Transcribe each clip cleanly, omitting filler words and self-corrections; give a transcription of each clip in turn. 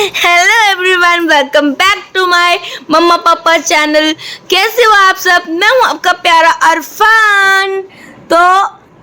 Hello everyone, welcome back to my mamma papa channel. कैसे हो आप सब? मैं हूं आपका प्यारा अरफान। तो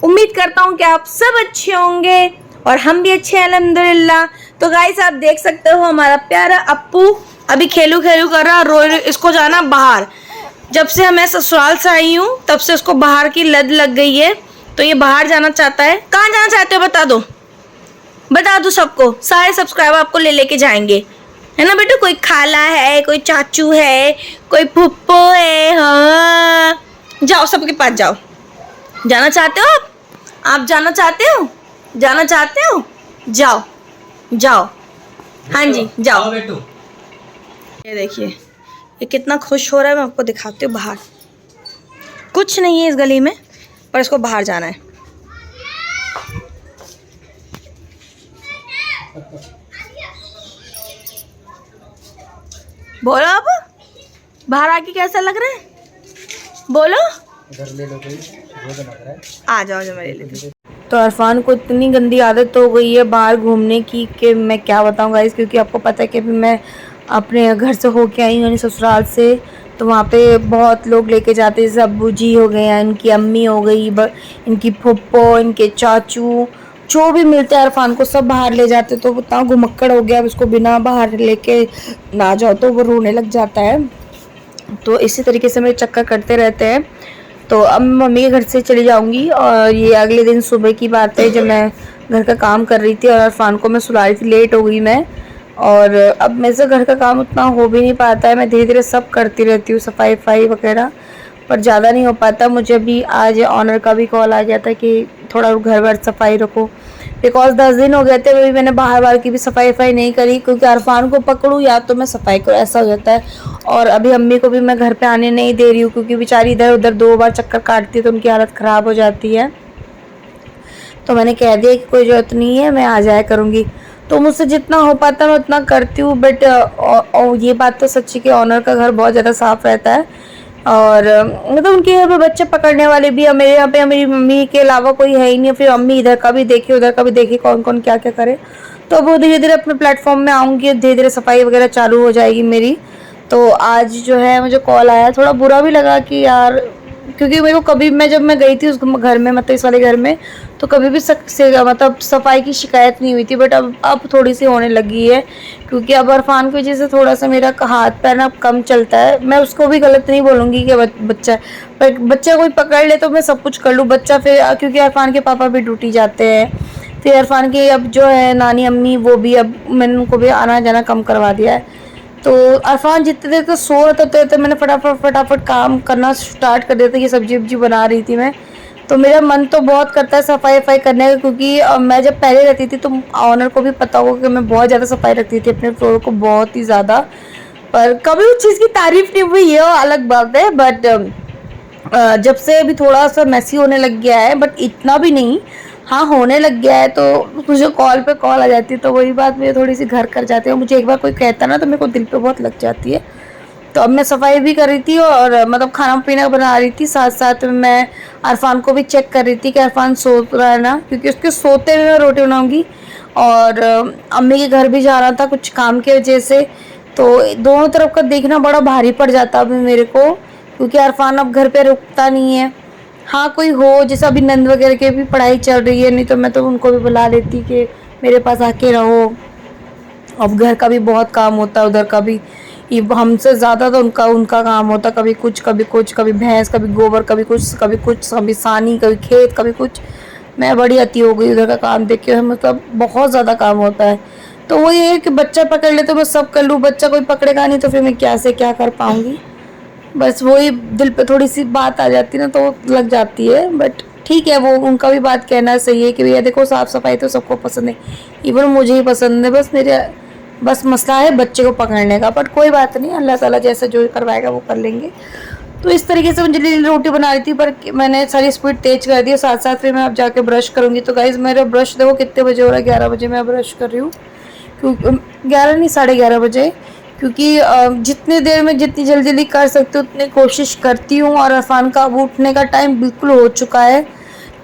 उम्मीद करता हूं कि आप सब अच्छे होंगे और हम भी अच्छे हैं अल्हम्दुलिल्लाह। तो गाइस, आप देख सकते हो हमारा प्यारा अप्पू अभी खेलू खेलू कर रहा, रो इसको जाना बाहर। जब से मैं ससुराल से आई हूँ तब से उसको बाहर की लत लग गई है, तो ये बाहर जाना चाहता है। कहाँ जाना चाहते हो बता दो सबको। सारे सब्सक्राइबर आपको ले लेके जाएंगे, है ना बेटा? कोई खाला है, कोई चाचू है, कोई फुप्पो है। हाँ, जाओ सबके पास जाओ। जाना चाहते हो आप जाना चाहते हो? जाओ जाओ। हाँ जी, जाओ। ये देखिए, ये कितना खुश हो रहा है। मैं आपको दिखाती हूँ बाहर। कुछ नहीं है इस गली में, पर इसको बाहर जाना है। बोलो अब, बाहर आके कैसा लग रहा है? बोलो। इधर ले लो, कोई आ जाओ जो मेरे लिए। तो अरफान को इतनी गंदी आदत हो गई है बाहर घूमने की कि मैं क्या बताऊँ गाइस। क्योंकि आपको पता है कि अभी मैं अपने घर से होके आई हूँ, यानी ससुराल से। तो वहाँ पे बहुत लोग लेके जाते हैं, जैसे अब्बू जी हो गए हैं, इनकी अम्मी हो गई, इनकी फुप्पो, इनके चाचू, जो भी मिलते हैं अरफान को सब बाहर ले जाते। तो वो इतना घुमक्कड़ हो गया, अब उसको बिना बाहर लेके ना जाओ तो वो रोने लग जाता है। तो इसी तरीके से मेरे चक्कर करते रहते हैं। तो अब मम्मी के घर से चली जाऊंगी, और ये अगले दिन सुबह की बात है जब मैं घर का काम कर रही थी और अरफान को मैं सुला रही थी। लेट हो गई मैं, और अब मेरे से घर का काम उतना हो भी नहीं पाता है। मैं धीरे धीरे सब करती रहती हूँ, सफाई वफाई वगैरह, पर ज़्यादा नहीं हो पाता। मुझे भी आज ऑनर का भी कॉल आ गया था कि थोड़ा घर वर सफाई रखो, बिकॉज 10 दिन हो गए थे अभी मैंने बाहर की भी सफाई वफाई नहीं करी। क्योंकि अरफान को पकड़ूँ या तो मैं सफाई करूँ, ऐसा हो जाता है। और अभी अम्मी को भी मैं घर पे आने नहीं दे रही हूँ, क्योंकि बेचारी इधर उधर 2 बार चक्कर काटती है तो उनकी हालत ख़राब हो जाती है। तो मैंने कह दिया कि कोई ज़रूरत नहीं है, मैं आ जाया करूँगी। तो मुझसे जितना हो पाता है मैं उतना करती हूँ। बट ये बात तो सच्ची कि ऑनर का घर बहुत ज़्यादा साफ़ रहता है। और मतलब उनके यहाँ पे बच्चे पकड़ने वाले भी, मेरे यहाँ पे मेरी मम्मी के अलावा कोई है ही नहीं। फिर मम्मी इधर का भी देखी उधर का भी देखी, कौन कौन क्या क्या करे। तो वो धीरे धीरे अपने प्लेटफॉर्म में आऊँगी, धीरे धीरे सफाई वगैरह चालू हो जाएगी मेरी। तो आज जो है मुझे कॉल आया, थोड़ा बुरा भी लगा कि यार, क्योंकि मेरे को कभी जब मैं गई थी उस घर में, मतलब इस वाले घर में, तो कभी भी मतलब सफाई की शिकायत नहीं हुई थी। बट अब थोड़ी सी होने लगी है, क्योंकि अब अरफान की वजह से थोड़ा सा मेरा हाथ पैर ना कम चलता है। मैं उसको भी गलत नहीं बोलूँगी कि बच्चा, पर बच्चा कोई पकड़ ले तो मैं सब कुछ कर लूँ। बच्चा फिर, क्योंकि अरफान के पापा भी ड्यूटी जाते हैं, फिर अरफान के अब जो है नानी अम्मी, वो भी अब मैंने उनको भी आना जाना कम करवा दिया है। तो अरफान जितने देर तक सो रहा था तो मैंने फटाफट काम करना स्टार्ट कर दिया था। ये सब्जी वब्जी बना रही थी मैं। तो मेरा मन तो बहुत करता है सफाई वफाई करने का, क्योंकि मैं जब पहले रहती थी तो ऑनर को भी पता होगा कि मैं बहुत ज़्यादा सफाई रखती थी अपने फ्लोर को, बहुत ही ज़्यादा। पर कभी उस चीज़ की तारीफ नहीं हुई, ये अलग बात है। बट जब से अभी थोड़ा सा मैसी होने लग गया है, बट इतना भी नहीं, हाँ होने लग गया है, तो मुझे कॉल पे कॉल आ जाती है। तो वही बात मुझे थोड़ी सी घर कर जाती है। मुझे एक बार कोई कहता ना तो मेरे को दिल पे बहुत लग जाती है। तो अब मैं सफाई भी कर रही थी और मतलब खाना पीना बना रही थी, साथ साथ में मैं अरफान को भी चेक कर रही थी कि अरफान सो रहा है ना, क्योंकि उसके सोते हुए मैं रोटी बनाऊंगी। और अम्मी के घर भी जाना था कुछ काम की वजह से। तो दोनों तरफ का देखना बड़ा भारी पड़ जाता अभी मेरे को, क्योंकि अरफान अब घर पे रुकता नहीं है। हाँ कोई हो, जैसे अभी नंद वगैरह की भी पढ़ाई चल रही है, नहीं तो मैं तो उनको भी बुला लेती कि मेरे पास आके रहो। अब घर का भी बहुत काम होता है, उधर का भी, ये हमसे ज़्यादा तो उनका काम होता, कभी कुछ कभी कुछ, कभी भैंस, कभी गोबर, कभी कुछ कभी कुछ, कभी सानी, कभी खेत, कभी कुछ। मैं बड़ी अति हो गई उधर का काम देख के, मतलब बहुत ज़्यादा काम होता है। तो वो ये है कि बच्चा पकड़ ले तो मैं सब कर लूँ, बच्चा कोई पकड़ेगा नहीं तो फिर मैं क्या से क्या कर पाऊँगी। बस वही दिल पे थोड़ी सी बात आ जाती ना, तो लग जाती है। बट ठीक है, वो उनका भी बात कहना सही है कि भैया देखो, साफ़ सफाई तो सबको पसंद है, इवन मुझे ही पसंद है। बस मसला है बच्चे को पकड़ने का। बट कोई बात नहीं, अल्लाह ताला जैसा जो करवाएगा वो कर लेंगे। तो इस तरीके से मुझे रोटी बना रही थी, पर मैंने सारी स्पीड तेज कर दी। साथ साथ फिर मैं अब जाके ब्रश करूँगी। तो गाइज़, मेरा ब्रश देखो कितने बजे हो रहा है, 11 बजे मैं ब्रश कर रही हूँ। क्योंकि 11 नहीं, 11:30 बजे, क्योंकि जितनी देर में जितनी जल्दी कर सकती हूँ उतनी कोशिश करती हूँ। और अरफान का अब उठने का टाइम बिल्कुल हो चुका है।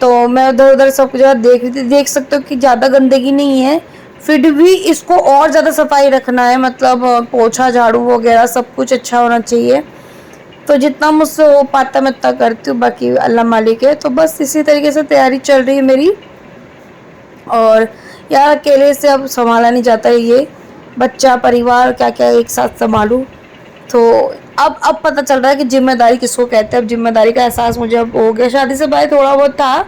तो मैं उधर उधर सब जगह देख रही थी, देख सकते हो कि ज़्यादा गंदगी नहीं है। फिर भी इसको और ज़्यादा सफाई रखना है, मतलब पोछा झाड़ू वगैरह सब कुछ अच्छा होना चाहिए। तो जितना मुझसे हो पाता मैं उतना करती हूँ, बाकी अल्लाह मालिक है। तो बस इसी तरीके से तैयारी चल रही है मेरी। और यार अकेले से अब संभाला नहीं जाता है, ये बच्चा परिवार क्या क्या एक साथ संभालूँ। तो अब पता चल रहा है कि जिम्मेदारी किसको कहते हैं। अब जिम्मेदारी का एहसास मुझे अब हो गया। शादी से पहले थोड़ा बहुत था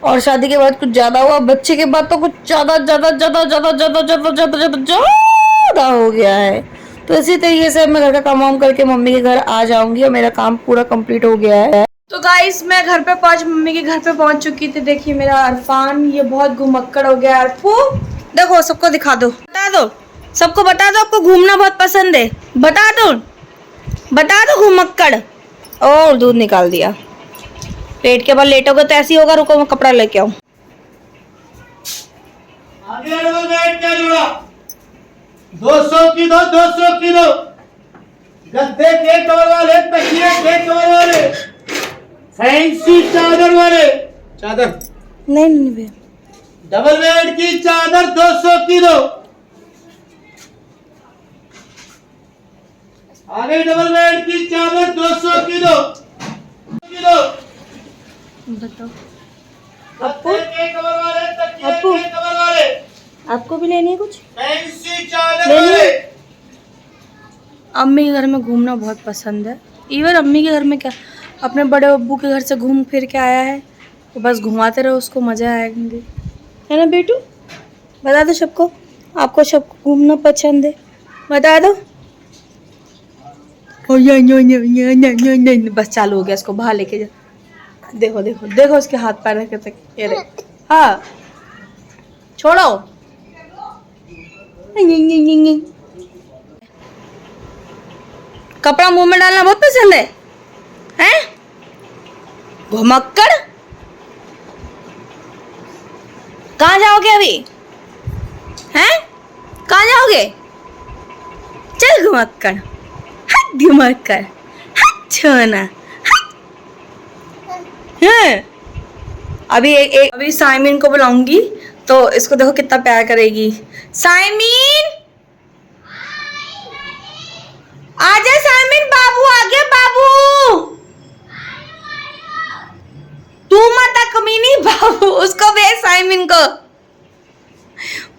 और शादी के बाद कुछ ज़्यादा हुआ, बच्चे के बाद तो कुछ ज़्यादा ज़्यादा ज़्यादा ज़्यादा ज़्यादा ज़्यादा ज़्यादा ज़्यादा ज़्यादा हो गया है। तो इसी तरीके से मैं घर का काम वाम करके मम्मी के घर आ जाऊंगी और मेरा काम पूरा कंप्लीट हो गया है। तो गाइस मैं घर पे मम्मी के घर पे पहुंच चुकी थी। देखिए मेरा अरफान ये बहुत घुमक्कड़ हो गया। अरफू देखो, सबको दिखा दो, बता दो, सबको बता दो आपको घूमना बहुत पसंद है, बता दो घुमक्कड़। और दूध निकाल दिया, पेट के बल लेटोगे तो ऐसे ही होगा। रुको मैं कपड़ा लेके आऊं। आगे डबल बेड क्या जोड़ा 200 की दो 200 की दो। गद्दे के कवर वाले, तकिए के कवर वाले, फैंसी चादर वाले। चादर नहीं भैया, डबल बेड की चादर 200 की दो। आगे डबल बेड की चादर 200 की दो। बताओ गद्दे के कवर वाले, तकिए आपको? के कवर वाले, आपको भी लेनी है कुछ? फैंसी चादर लेनी है? वाले। अम्मी के घर में घूमना बहुत पसंद है। इवन अम्मी के घर में क्या, अपने बड़े अब्बू के घर से घूम फिर के आया है तो बस घुमाते रहो, उसको मज़ा आएंगे, है ना बेटू? बता दो सबको, आपको सबको घूमना पसंद है, बता दो। ओ या, बस चालू हो गया, इसको बाहर लेके जा। देखो देखो देखो उसके हाथ पैर रखे तक ये रे। हाँ छोड़ो। कपड़ा मुंह में डालना बहुत पसंद है, हैं? घुमक्कड़। कहाँ जाओगे अभी, हैं? कहाँ जाओगे? चल घुमक्कड़, हट घुमक्कड़, हट छोना, हट। अभी अभी साइमिन को बुलाऊंगी तो इसको देखो कितना प्यार करेगी। साइमिन आजा, साइमिन बाबू आ गया, बाबू तू मत कमीनी, बाबू उसको भेज, साइमिन को।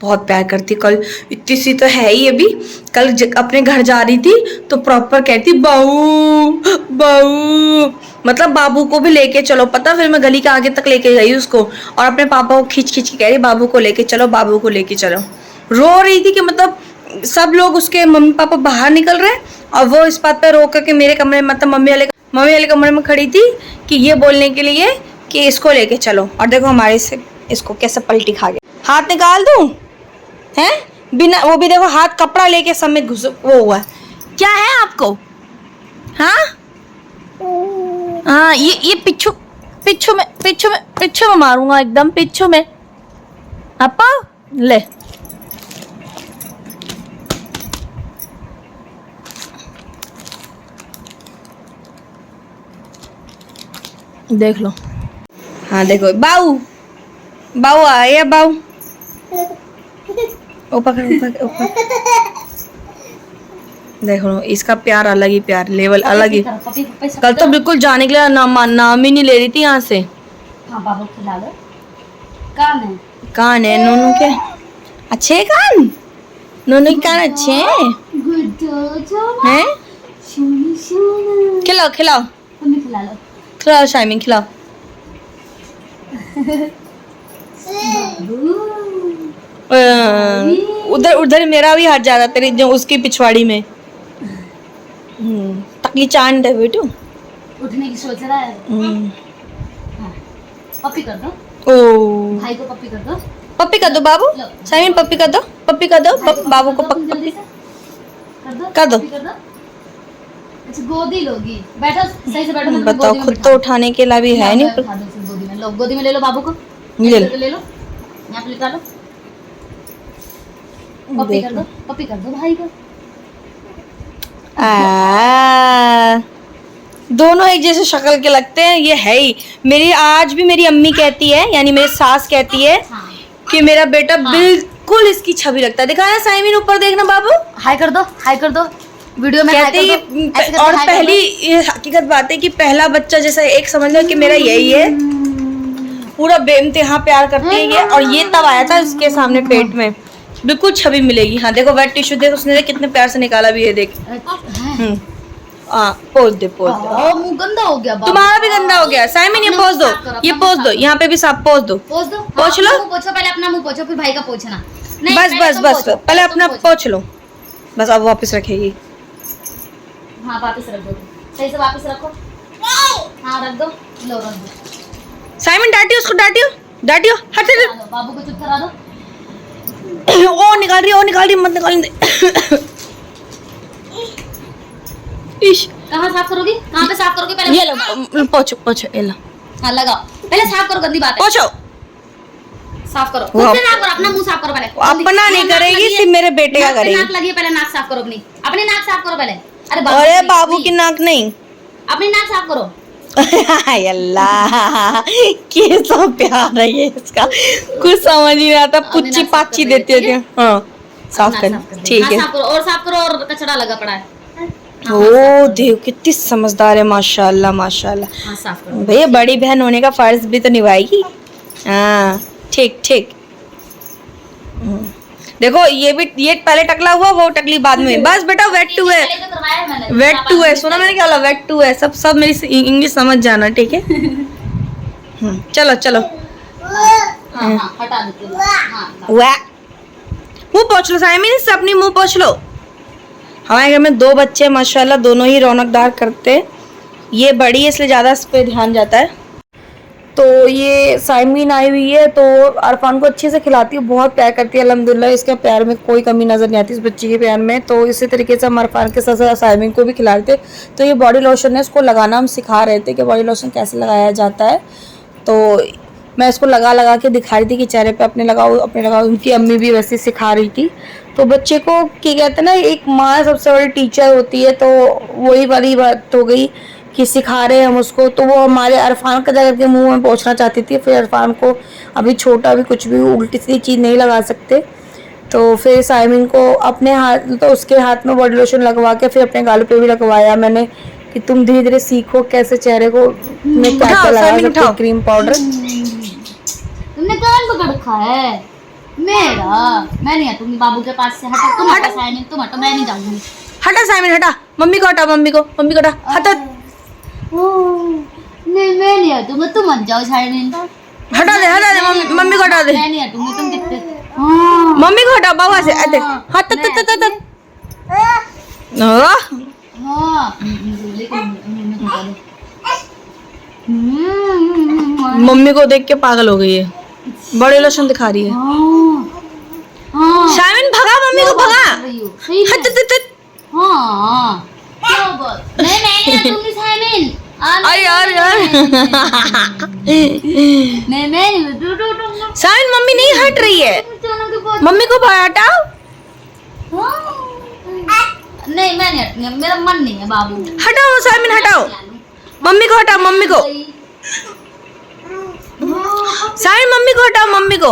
बहुत प्यार करती, कल इतनी सी तो है ही अभी। कल अपने घर जा रही थी तो प्रॉपर कहती बाबू बाबू, मतलब बाबू को भी लेके चलो, पता। फिर मैं गली के आगे तक लेके गई उसको और अपने पापा को खींच खींच के कह रही बाबू को लेके चलो, बाबू को लेके चलो। रो रही थी कि मतलब सब लोग उसके मम्मी पापा बाहर निकल रहे हैं और वो इस बात पे रो करके मेरे कमरे, मतलब मम्मी वाले कमरे में खड़ी थी कि ये बोलने के लिए कि इसको लेके चलो। और देखो हमारे से इसको कैसे पलटी खा गया। हाथ निकाल दूं, हैं? बिना वो भी देखो हाथ कपड़ा लेके समेत घुस वो हुआ। क्या है आपको? हाँ हाँ, ये पिच्छू में मारूंगा, एकदम पिच्छू में। अपा ले, देख लो। हाँ देखो बाऊ आया, बाऊ ऊपर देखो, इसका प्यार अलग ही, प्यार लेवल अलग ही। कल तो बिल्कुल जाने के लिए नाम ही नहीं ले रही थी यहाँ से। हाँ बाबू खिला दो। कान है नोनू के अच्छे, कान नोनू के कान अच्छे हैं, हैं? खिलाओ खिलाओ शाइमिन, खिलाओ। उधर मेरा भी हाथ जा रहा तेरी जो उसकी पिछवाड़ी में। तकली चांद है बेटू, उठने की सोच रहा है। हाँ। पप्पी कर दो, ओ भाई को पप्पी कर दो, पप्पी कर दो बाबू, साइमिन पप्पी कर दो, बाबू को पप्पी कर दो। अच्छा गोदी लोगी, बैठो सही से बैठो। बताओ, खुद तो उठाने के लिए भी है नहीं। गोदी में लो, गोदी में ले लो बाबू को, ले लो यहाँ पे लिटा लो। पप्पी कर दो भाई को। दोनों एक जैसे शक्ल के लगते हैं, ये है ही। मेरी आज भी मेरी अम्मी कहती है, यानी मेरी सास कहती है कि मेरा बेटा बिल्कुल बिल्कुल इसकी छवि लगता है। दिखाया साइमिन, ऊपर देखना बाबू, हाय कर दो, हाय कर दो वीडियो में, हाय कहते कर दो। ऐसे ये करके और हाय कर पहली ये हकीकत बात है कि पहला बच्चा जैसा एक समझ लो कि मेरा यही है, पूरा बेइंतहा प्यार करती है ये। और ये तब आया था इसके सामने पेट में, बिल्कुल छवि मिलेगी। हाँ देखो वेट टिश्यू देख, उसने देख कितने प्यार से निकाला भी है, देख। हाँ पोज दे, पोज दे। मुंह गंदा हो गया बाबू। तुम्हारा भी गंदा हो गया साइमन, ये पोज दो, ये पोज दो, यहाँ पे भी साफ पोज दो, पोछ दो, पोछ लो। मुंह पोछो पहले, अपना मुंह पोछो फिर भाई का पोछना। नहीं, बस पहले बस तुम बस पोछो, पहले तुम अपना पोछो। पोछ लो, बस अब वापस रखेगी। हाँ वापस रख दो, सही से वापस रखो। हाँ रख दो, लो रख दो। साइमन डांटियो उसको, डांटियो डांटियो, हट करा दो, बाबू को चुप करा दो। ओ निकाल रही है, ओ निकाल रही है, मत निकालने दे। इश, कहाँ साफ करोगी, कहाँ पे साफ करोगी पहले? ये लो पोछो पोछो, ये लो हाँ लगाओ, पहले साफ करो, गंदी बात है। पोछो। साफ करो, वो खुद से साफ करो, अपना मुंह साफ करो पहले। अपना नहीं नाक करेगी, लगी है, सिर्फ मेरे बेटे का नाक पे करेगी। नाक लगी है, पहले नाक साफ करो अपनी, अपनी नाक साफ करो पहले। अरे बाबू की नाक नहीं, अपनी नाक साफ करो। हाय अल्लाह, कैसा प्यार है ये इसका, कुछ समझ ही नहीं आता, पुच्ची पाची देती है। हाँ साफ नाक कर, ठीक हाँ, है। साफ करो, और साफ करो, और कचरा लगा पड़ा है। ओ देख कितनी समझदार है, माशाल्लाह माशाल्लाह। हाँ साफ करो। भैया बड़ी बहन होने का फर्ज भी तो निभाएगी। हाँ ठीक ठीक। देखो ये भी, ये पहले टकला हुआ, वो टकली बाद में। बस बेटा वेट टू है, पहले तो करवाया मैंने, वेट टू है, सुना मैंने क्या बोला, वेट टू है। सब सब मेरी इंग्लिश समझ जाना, ठीक है। चलो चलो, हाँ हाँ हटा देती हूँ। हाँ वाह, मुंह पोंछ लो साइमन, इससे अपनी मुंह पोंछ लो। हमारे घर में 2 बच्चे माशाल्लाह, दोनों ही रौनकदार करते हैं। ये बड़ी है इसलिए ज़्यादा इस पे ध्यान जाता है। तो ये साइमिन आई हुई है, तो अरफान को अच्छे से खिलाती है, बहुत प्यार करती है अल्हम्दुलिल्लाह। इसके प्यार में कोई कमी नज़र नहीं आती इस बच्ची के प्यार में। तो इसी तरीके से हम अरफान के साथ साथ साइमिन को भी खिलाते। तो ये बॉडी लोशन है, इसको लगाना हम सिखा रहे थे कि बॉडी लोशन कैसे लगाया जाता है। तो मैं इसको लगा लगा के दिखा रही थी कि चेहरे पे अपने लगाओ, अपने लगाओ। उनकी अम्मी भी वैसे सिखा रही थी। तो बच्चे को क्या कहते हैं ना, एक माँ सबसे बड़ी टीचर होती है, तो वही वाली बात हो गई कि सिखा रहे हैं हम उसको। तो वो हमारे अरफान का जाकर के मुंह में पहुंचना चाहती थी। फिर अरफान को अभी छोटा, अभी कुछ भी उल्टी सीधी चीज़ नहीं लगा सकते। तो फिर साइमिन को अपने हाथ, तो उसके हाथ में बॉडी लोशन लगवा के फिर अपने गालों पे भी लगवाया मैंने कि तुम धीरे धीरे सीखो कैसे चेहरे को में क्या क्या लगा सकते हो, क्रीम पाउडर। तुमने कान पकड़ रखा है मेरा। मैं नहीं हटूंगी बाबू के पास से। हटो तुम, हटो साइमिन तुम हटो, मैं नहीं जाऊंगी। हटा साइमन हटा, मम्मी को हटा, मम्मी को हटा, हटा नहीं मैं नहीं हटूंगा, तुम मत जाओ साइमिन। हटा दे मम्मी को हटा दे, मैं नहीं हटूंगी, तुम कितने। मम्मी को हटा बाबा से। अरे हट हट हट हट। हाँ लेकिन मम्मी को देख के पागल हो गई है, बड़े लोशन दिखा रही है। साइमन भगा, मम्मी को भगा। हट हट हट। हाँ क्या बात, मैं नहीं हटूंगी साइमिन। अरे यार मैं नहीं हटूंगी। साइमन मम्मी नहीं हट रही है, मम्मी को हटाओ। नहीं मैं नहीं हटूंगी, मेरा मन नहीं है बाबू। हटाओ साइमन हटाओ, मम्मी को हटाओ, मम्मी को। साइमन मम्मी को हटाओ, मम्मी को।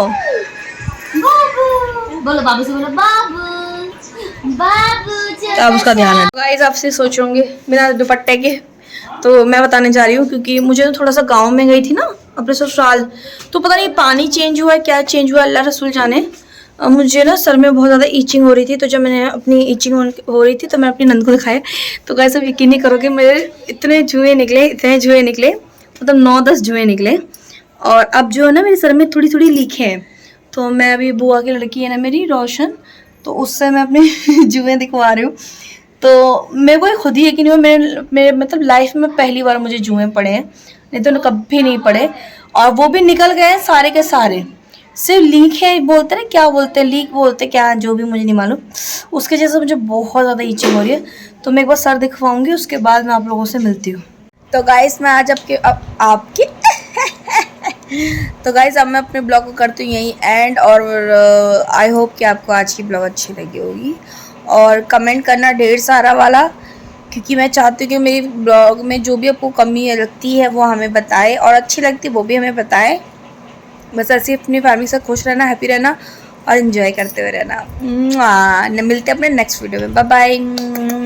बोलो बाबू से, बोलो बाबू बाबू। तो अब उसका ध्यान है। गाइस आपसे सोच होंगे बिना दुपट्टे के, तो मैं बताने जा रही हूँ क्योंकि मुझे तो थोड़ा सा गांव में गई थी ना अपने ससुराल, तो पता नहीं पानी चेंज हुआ है, क्या चेंज हुआ, अल्लाह रसूल जाने। मुझे ना सर में बहुत ज़्यादा ईचिंग हो रही थी। तो जब मैंने अपनी ईचिंग हो रही थी तो मैं अपनी नंद को दिखाया। तो गाइस अब यकीन नहीं करोगे, मेरे इतने जुए निकले, मतलब 9-10 जुए निकले। और अब जो है ना मेरे सर में थोड़ी थोड़ी लीखें हैं। तो मैं अभी बुआ की लड़की है ना मेरी रोशन, तो उससे मैं अपने जुए दिखवा रही हूँ। तो मेरे को खुद ही यकीन हुआ, मेरे मतलब लाइफ में पहली बार मुझे जुए पड़े हैं, नहीं तो कभी नहीं पड़े। और वो भी निकल गए सारे के सारे, सिर्फ लीक है, बोलते हैं क्या बोलते हैं, लीक बोलते क्या, जो भी मुझे नहीं मालूम। उसके जैसे मुझे बहुत ज़्यादा ईचिंग हो रही है। तो मैं एक बार सर दिखवाऊंगी, उसके बाद मैं आप लोगों से मिलती हूँ। तो गाइस मैं आज आपकी तो गाइस अब मैं अपने ब्लॉग को करती हूँ यहीं एंड। और आई होप कि आपको आज की ब्लॉग अच्छी लगी होगी। और कमेंट करना ढेर सारा वाला, क्योंकि मैं चाहती हूँ कि मेरी ब्लॉग में जो भी आपको कमी लगती है वो हमें बताए, और अच्छी लगती है वो भी हमें बताए। बस ऐसे अपनी फैमिली से खुश रहना, हैप्पी रहना, और इन्जॉय करते हुए रहना। मिलते हैं अपने नेक्स्ट वीडियो में। Bye bye.